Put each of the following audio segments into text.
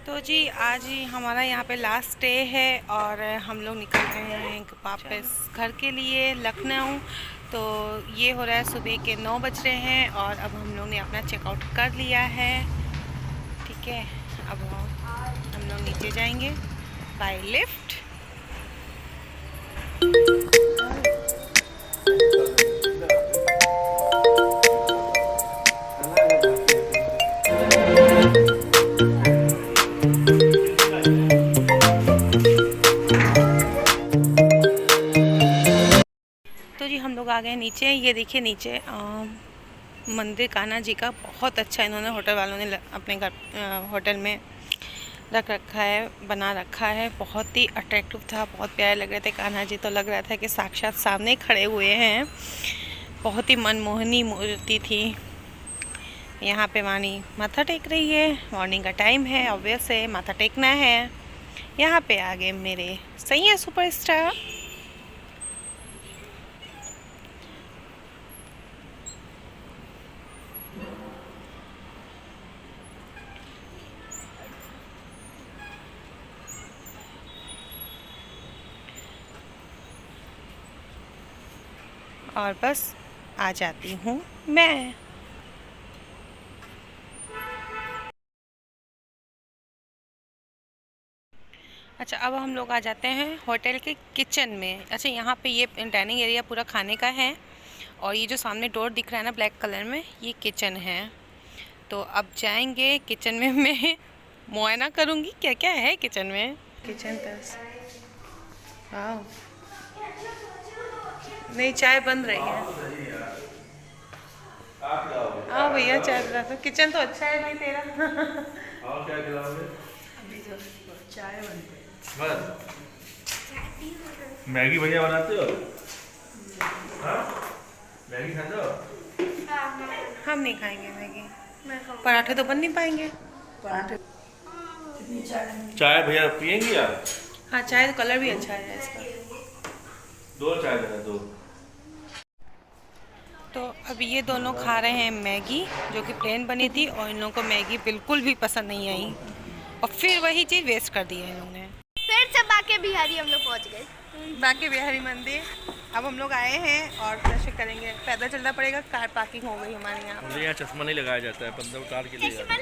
तो जी आज ही हमारा यहाँ पे लास्ट डे है और हम लोग निकल रहे हैं वापस घर के लिए लखनऊ। तो ये हो रहा है सुबह के 9 बज रहे हैं और अब हम लोग ने अपना चेकआउट कर लिया है। ठीक है, अब हम लोग नीचे जाएंगे बाय लिफ्ट। तो जी हम लोग आ गए नीचे। ये देखिए नीचे मंदिर कान्हा जी का बहुत अच्छा इन्होंने होटल वालों ने अपने घर होटल में रख रखा है, बना रखा है। बहुत ही अट्रैक्टिव था, बहुत प्यारे लग रहे थे कान्हा जी। तो लग रहा था कि साक्षात सामने खड़े हुए हैं। बहुत ही मनमोहनी मूर्ति थी। यहाँ पे वाणी माथा टेक रही है, मॉर्निंग का टाइम है, ऑब्वियस है माथा टेकना है। यहाँ पे आ गए मेरे सही है सुपरस्टार। और बस आ जाती हूँ मैं। अच्छा, अब हम लोग आ जाते हैं होटल के किचन में। अच्छा, यहाँ पे ये डाइनिंग एरिया पूरा खाने का है और ये जो सामने डोर दिख रहा है ना ब्लैक कलर में, ये किचन है। तो अब जाएंगे किचन में, मैं मुआयना करूँगी क्या क्या है किचन में। किचन तस हाँ, नहीं चाय बन रही है। हाँ भैया चाय बना दो। किचन तो अच्छा है भाई तेरा। और क्या खिलाओगे? अभी तो चाय बनती है। बस मैगी भैया बनाते हो? हाँ, मैगी खाते हो? हम नहीं खाएंगे मैगी। पराठे तो बन नहीं पाएंगे। पराठे चाय भैया पियेंगी आप? हाँ, चाय तो कलर भी अच्छा है इसका। 2 चाय देना, 2। तो अब ये दोनों खा रहे हैं मैगी जो कि प्लेन बनी थी और इन लोगों को मैगी बिल्कुल भी पसंद नहीं आई और फिर वही चीज़ वेस्ट कर दी है इन लोगों ने। फिर से बाके बिहारी हम लोग पहुंच गए। बाके बिहारी मंदिर अब हम लोग आए हैं और दर्शन करेंगे। पैदल चलना पड़ेगा, कार पार्किंग हो गई हमारे यहाँ। मुझे यहाँ चश्मा नहीं लगाया जाता है, बंदा उतार के लिए जाता है।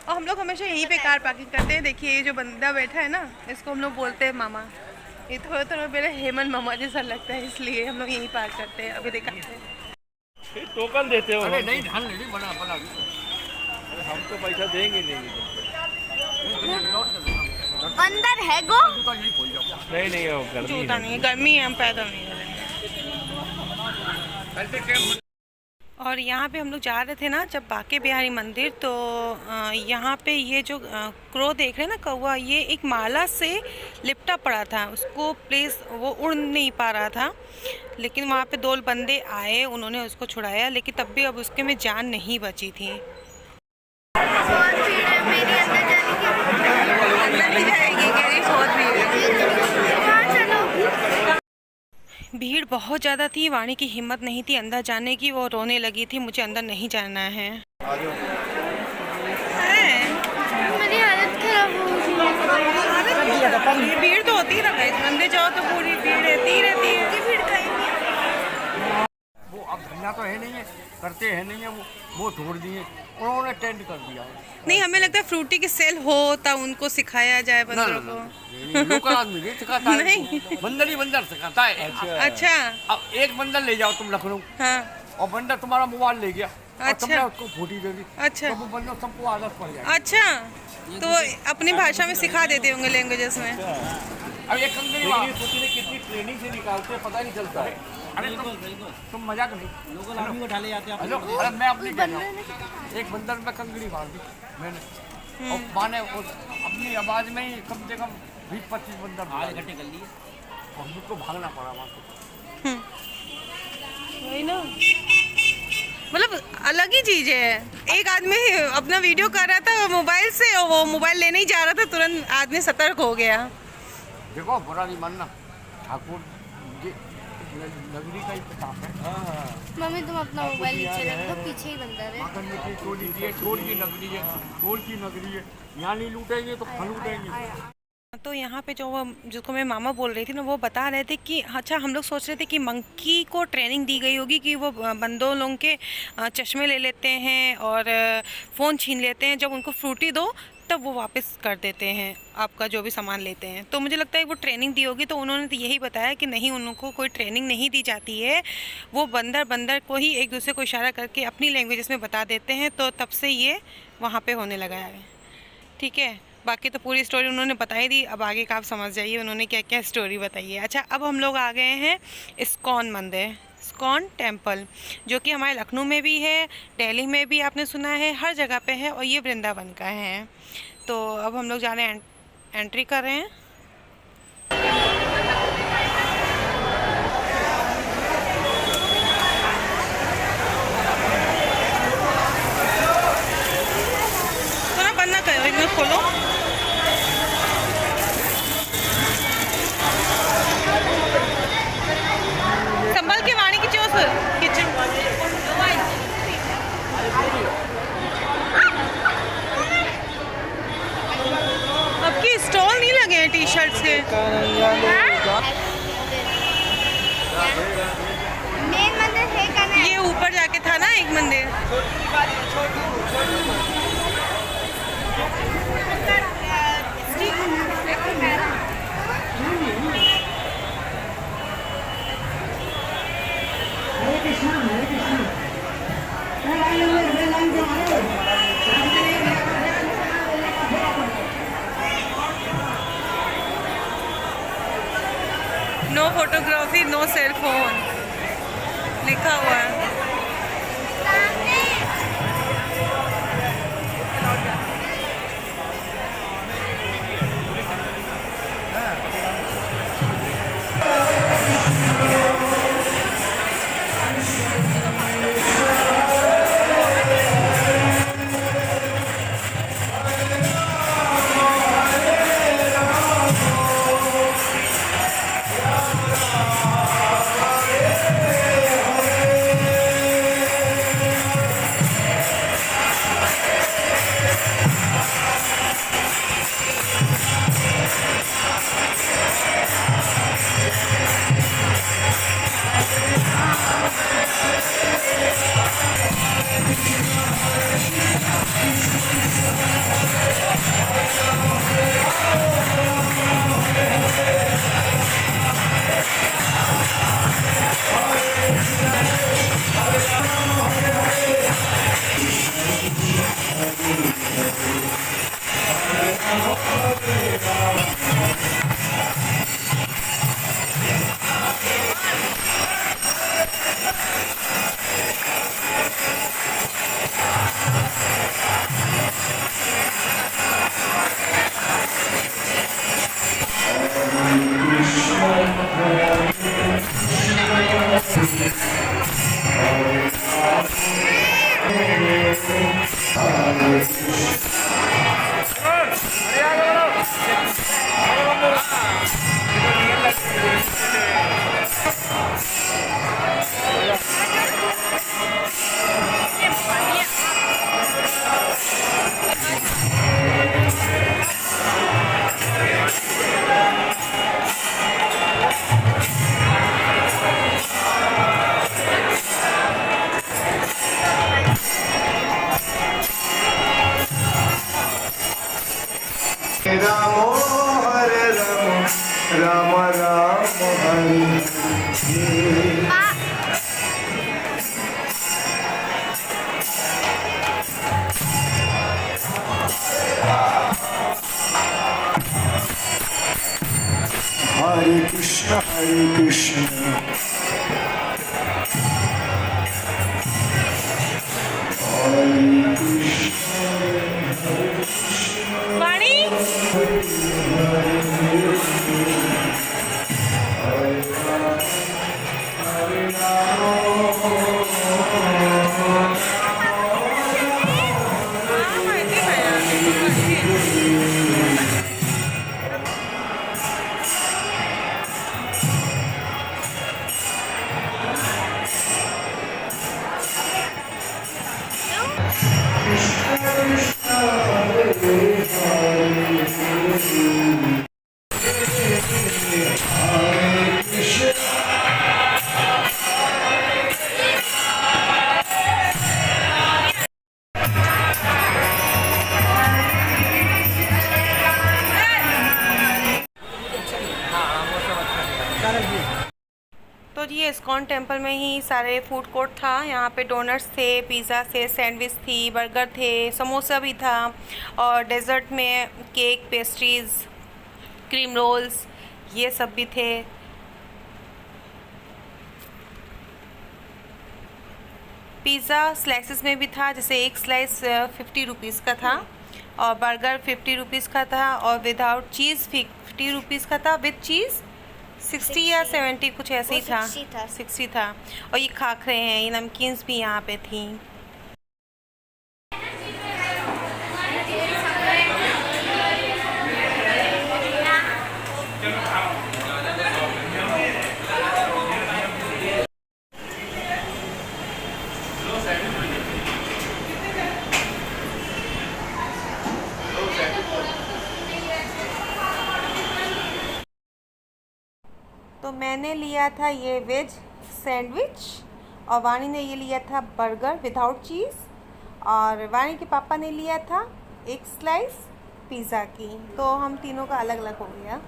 और हम लोग हमेशा यहीं पे कार पार्किंग करते हैं। देखिए ये जो बंदा बैठा है ना, इसको हम लोग बोलते हैं मामा। ये थोड़ा थोड़ा मेरे हेमंत मामा जैसा लगता है, इसलिए हम लोग यहीं पार्क करते हैं। अभी दिखाते हैं। टोकन देते हो? अरे नहीं ढाल नहीं बना हम तो पैसा देंगे नहीं। अंदर है गो। नहीं नहीं, वो गर्मी जूता है। नहीं है, गर्मी है, हम पैदल नहीं हो रहे। और यहाँ पे हम लोग जा रहे थे ना जब बाके बिहारी मंदिर, तो यहाँ पे ये जो क्रो देख रहे हैं ना, कौवा, ये एक माला से लिपटा पड़ा था। उसको प्लेस वो उड़ नहीं पा रहा था, लेकिन वहाँ पे 2 बंदे आए, उन्होंने उसको छुड़ाया, लेकिन तब भी अब उसके में जान नहीं बची थी। भीड़ बहुत ज़्यादा थी, वाणी की हिम्मत नहीं थी अंदर जाने की, वो रोने लगी थी, मुझे अंदर नहीं जाना है। मेरी हालत खराब हो गई। भीड़ तो होती रहा, अंदर जाओ तो पूरी भीड़ रहती रहती है। वो अब धंधा तो है नहीं है, करते हैं नहीं है, वो छोड़ दिए, उन्होंने टेंड कर दिया है। नहीं, हमें लगता है फ्रूटी की सेल हो तब उनको सिखाया जाए बंदरों को। लोकल आदमी नहीं सिखाता है, नहीं। बंदर ही बंदर सिखाता है। अच्छा अब एक बंदर ले जाओ तुम लखनऊ, हाँ, और बंदर तुम्हारा मोबाइल ले गया और अच्छा। तुमने उसको फूटी दे दी, अच्छा तो वो बंदर सबको आदत पड़ जाएगी। अच्छा, तो अपनी भाषा में सिखा देते होंगे, लैंग्वेजेस में। अब एक कंगनी वाला कितनी ट्रेनिंग से निकालते हैं पता नहीं चलता है। अरे तुम मजाक नहीं, लोकल आदमी को ढाले जाते हैं। हेलो, अरे मैं अपनी कह रहा हूँ, एक बंदर में कंगनी मार दी मैंने, और माने अपनी आवाज में ही कम से कम 20-25 बंदर हाल इकट्ठे कर लिए। और मुझको भागना पड़ा वहाँ से। वही ना, मतलब अलग ही चीज है। एक आदमी अपना वीडियो कर रहा था मोबाइल से, और वो मोबाइल लेने ही जा रहा था, तुरंत आदमी सतर्क हो गया। देखो बुरा नहीं मानना, ठाकुर जी नगरी का ही प्रताप है। मम्मी तुम अपना मोबाइल नीचे रख दो, पीछे ही बंदर है। माखन मिट्टी चोरी की चोर की नगरी है, चोर की नगरी है। यहाँ नहीं लूटेंगे तो कहाँ लूटेंगे। तो यहाँ पे जो वो जिसको मैं मामा बोल रही थी ना, वो बता रहे थे कि अच्छा हम लोग सोच रहे थे कि मंकी को ट्रेनिंग दी गई होगी कि वो बंदों लोगों के चश्मे ले लेते हैं और फ़ोन छीन लेते हैं, जब उनको फ्रूटी दो तब वो वापस कर देते हैं आपका जो भी सामान लेते हैं। तो मुझे लगता है वो ट्रेनिंग दी होगी, तो उन्होंने तो यही बताया कि नहीं, उनको कोई ट्रेनिंग नहीं दी जाती है, वो बंदर को ही एक दूसरे को इशारा करके अपनी लैंग्वेज में बता देते हैं। तो तब से ये वहाँ पे होने लगा है। ठीक है, बाकी तो पूरी स्टोरी उन्होंने बताई दी, अब आगे का आप समझ जाइए उन्होंने क्या क्या स्टोरी बताई है। अच्छा, अब हम लोग आ गए हैं इस्कॉन मंदिर, इस्कॉन टेम्पल, जो कि हमारे लखनऊ में भी है, दिल्ली में भी आपने सुना है, हर जगह पे है, और ये वृंदावन का है। तो अब हम लोग जा रहे हैं, एंट्री कर रहे हैं। थोड़ा बंद ना करो, इनमें खोलो। संभल के वाणी की चोस किचन। अब की स्टॉल नहीं लगे हैं टी शर्ट्स के। मेन मंदिर है का ना? ये ऊपर जाके था ना एक मंदिर। No photography, no cell phone लिखा हुआ है। रामो हरे राम राम राम हरे हरे कृष्ण हरे कृष्ण वाणी इस्कॉन टेम्पल में ही सारे फूड कोर्ट था। यहाँ पे डोनट्स थे, पिज़्ज़ा थे, सैंडविच थी, बर्गर थे, समोसा भी था, और डेज़र्ट में केक, पेस्ट्रीज़, क्रीम रोल्स, ये सब भी थे। पिज़्ज़ा स्लाइसेस में भी था, जैसे एक स्लाइस 50 रुपीज़ का था, और बर्गर 50 रुपीज़ का था, और विदाउट चीज़ 50 रुपीज़ का था, विद चीज़ 60 या 70 कुछ ऐसे ही था, 60 था। और ये खाखरे हैं, ये नमकीन्स भी यहाँ पे थी। तो मैंने लिया था ये वेज सैंडविच, और वानी ने ये लिया था बर्गर विदाउट चीज़, और वानी के पापा ने लिया था एक स्लाइस पिज़्ज़ा की। तो हम तीनों का अलग अलग हो गया।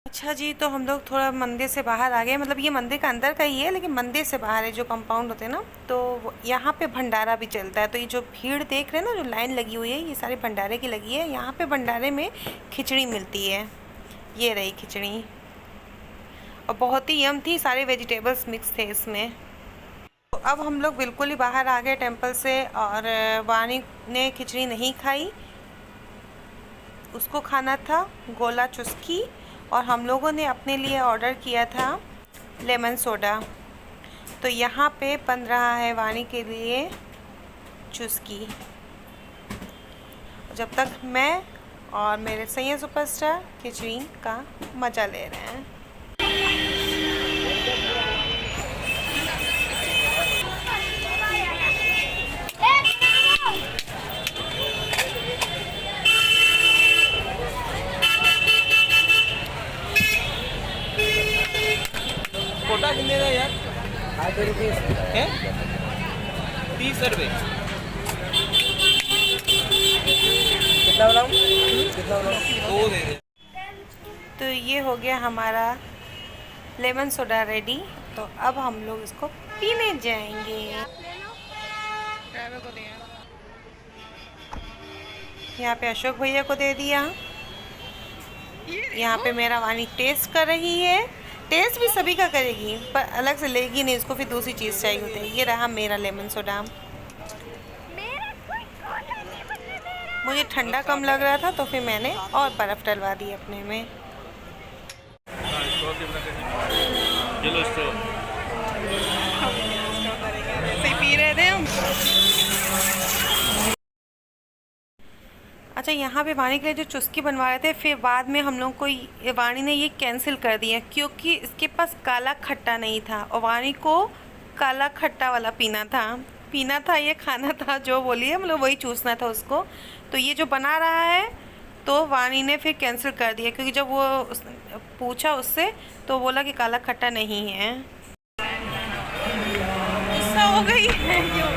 अच्छा जी, तो हम लोग थोड़ा मंदिर से बाहर आ गए। मतलब ये मंदिर का अंदर का ही है, लेकिन मंदिर से बाहर है, जो कंपाउंड होते हैं ना, तो यहाँ पे भंडारा भी चलता है। तो ये जो भीड़ देख रहे हैं ना, जो लाइन लगी हुई है, ये सारे भंडारे की लगी है। यहाँ पे भंडारे में खिचड़ी मिलती है, ये रही खिचड़ी, और बहुत ही यम थी, सारे वेजिटेबल्स मिक्स थे इसमें। तो अब हम लोग बिल्कुल ही बाहर आ गए टेम्पल से, और वानी ने खिचड़ी नहीं खाई, उसको खाना था गोला चुस्की, और हम लोगों ने अपने लिए ऑर्डर किया था लेमन सोडा। तो यहाँ पे बन रहा है वानी के लिए चुस्की, जब तक मैं और मेरे सैया सुपरस्टार खिचड़ी का मज़ा ले रहे हैं। कोटा कितने का यार? 5 रुपये है, 30 रुपये। कितना बनाऊँ? दो दे दे। तो ये हो गया हमारा लेमन सोडा रेडी। तो अब हम लोग इसको पीने जाएंगे। यहाँ पे अशोक भैया को दे दिया। यहाँ पे मेरा वानी टेस्ट कर रही है। टेस्ट भी सभी का करेगी, पर अलग से लेगी नहीं, उसको फिर दूसरी चीज़ चाहिए होती है। ये रहा मेरा लेमन सोडा। मुझे ठंडा कम लग रहा था, तो फिर मैंने और बर्फ़ डलवा दी अपने में। पी रहे थे हम। अच्छा, यहाँ पे वानी के लिए जो चुस्की बनवा रहे थे, फिर बाद में हम लोग को वानी ने ये कैंसिल कर दिया, क्योंकि इसके पास काला खट्टा नहीं था, और वानी को काला खट्टा वाला पीना था, ये खाना था, जो बोलिए मतलब वही चूसना था उसको। तो ये जो बना रहा है, तो वानी ने फिर कैंसिल कर दिया, क्योंकि जब वो पूछा उससे, तो बोला कि काला खट्टा नहीं है। गुस्सा हो गई है, क्यों?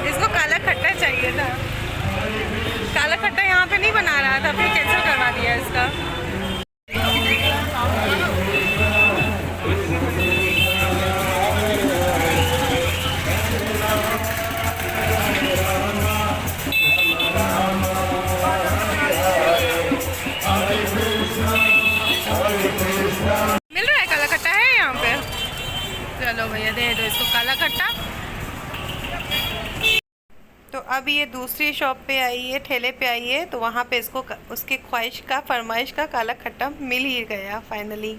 इसको काला खट्टा चाहिए था। काला खट्टा यहाँ पे नहीं बना रहा था, फिर कैंसिल करवा दिया इसका। मिल रहा है काला खट्टा है यहाँ पे। चलो भैया दे दो इसको काला खट्टा। तो अब ये दूसरी शॉप पे आई है, ठेले पे आई है, तो वहाँ पे इसको उसके ख्वाहिश का, फरमाइश का काला खट्टा मिल ही गया फाइनली।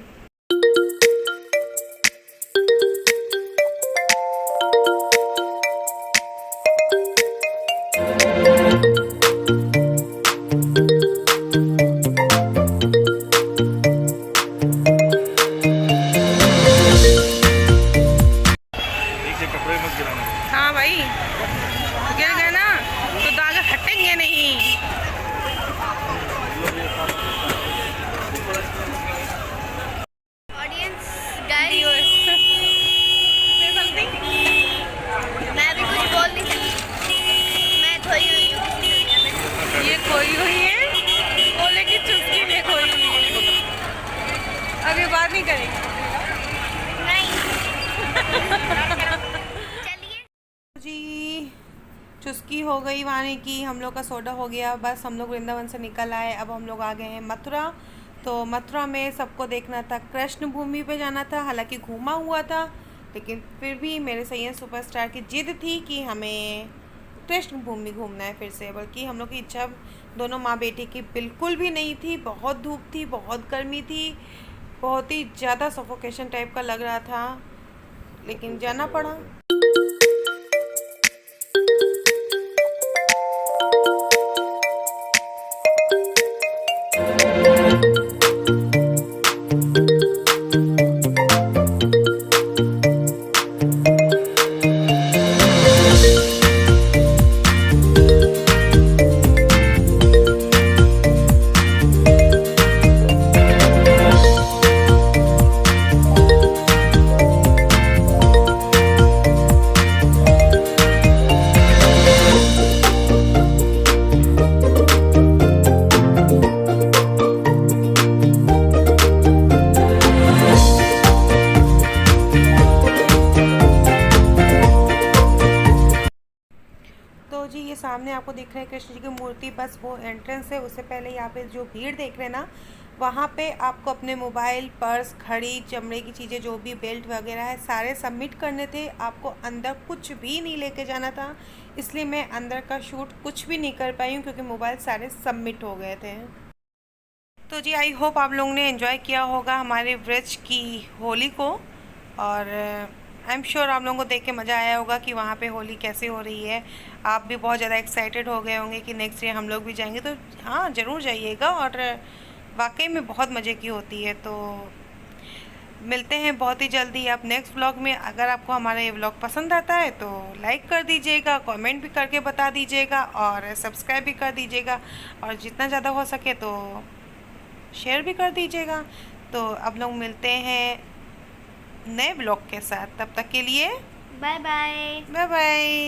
हाँ भाई, गिर गए ना तो दाग हटेंगे नहीं। ऑडियंस गाइस, मैं भी कुछ बोल नहीं सकती, मैं खोई हुई हूँ किसी दुनिया में। ये खोई हुई है, बोले की चुस्की में खोई हुई है। अभी बात नहीं करेंगे। जी चुस्की हो गई वानी की, हम लोग का सोडा हो गया। बस हम लोग वृंदावन से निकल आए, अब हम लोग आ गए हैं मथुरा। तो मथुरा में सबको देखना था, कृष्ण भूमि पे जाना था। हालांकि घूमा हुआ था, लेकिन फिर भी मेरे सैयद सुपरस्टार की जिद थी कि हमें कृष्ण भूमि घूमना है फिर से। बल्कि हम लोग की इच्छा दोनों माँ बेटी की बिल्कुल भी नहीं थी। बहुत धूप थी, बहुत गर्मी थी, बहुत ही ज़्यादा सफोकेशन टाइप का लग रहा था, लेकिन जाना पड़ा। जी ये सामने आपको दिख रहा है कृष्ण जी की मूर्ति, बस वो एंट्रेंस है। उससे पहले यहाँ पे जो भीड़ देख रहे हैं ना, वहाँ पे आपको अपने मोबाइल, पर्स, घड़ी, चमड़े की चीज़ें, जो भी बेल्ट वगैरह है, सारे सबमिट करने थे। आपको अंदर कुछ भी नहीं लेके जाना था, इसलिए मैं अंदर का शूट कुछ भी नहीं कर पाई हूँ, क्योंकि मोबाइल सारे सबमिट हो गए थे। तो जी आई होप आप लोगों ने एंजॉय किया होगा हमारे व्रज की होली को, और आई एम श्योर आप लोगों को देख के मज़ा आया होगा कि वहाँ पे होली कैसे हो रही है। आप भी बहुत ज़्यादा एक्साइटेड हो गए होंगे कि नेक्स्ट ईयर हम लोग भी जाएंगे। तो हाँ, ज़रूर जाइएगा, और वाकई में बहुत मज़े की होती है। तो मिलते हैं बहुत ही जल्दी आप नेक्स्ट व्लॉग में। अगर आपको हमारा ये व्लॉग पसंद आता है तो लाइक कर दीजिएगा, कमेंट भी करके बता दीजिएगा, और सब्सक्राइब भी कर दीजिएगा, और जितना ज़्यादा हो सके तो शेयर भी कर दीजिएगा। तो अब लोग मिलते हैं नए ब्लॉग के साथ, तब तक के लिए बाय बाय। Bye bye.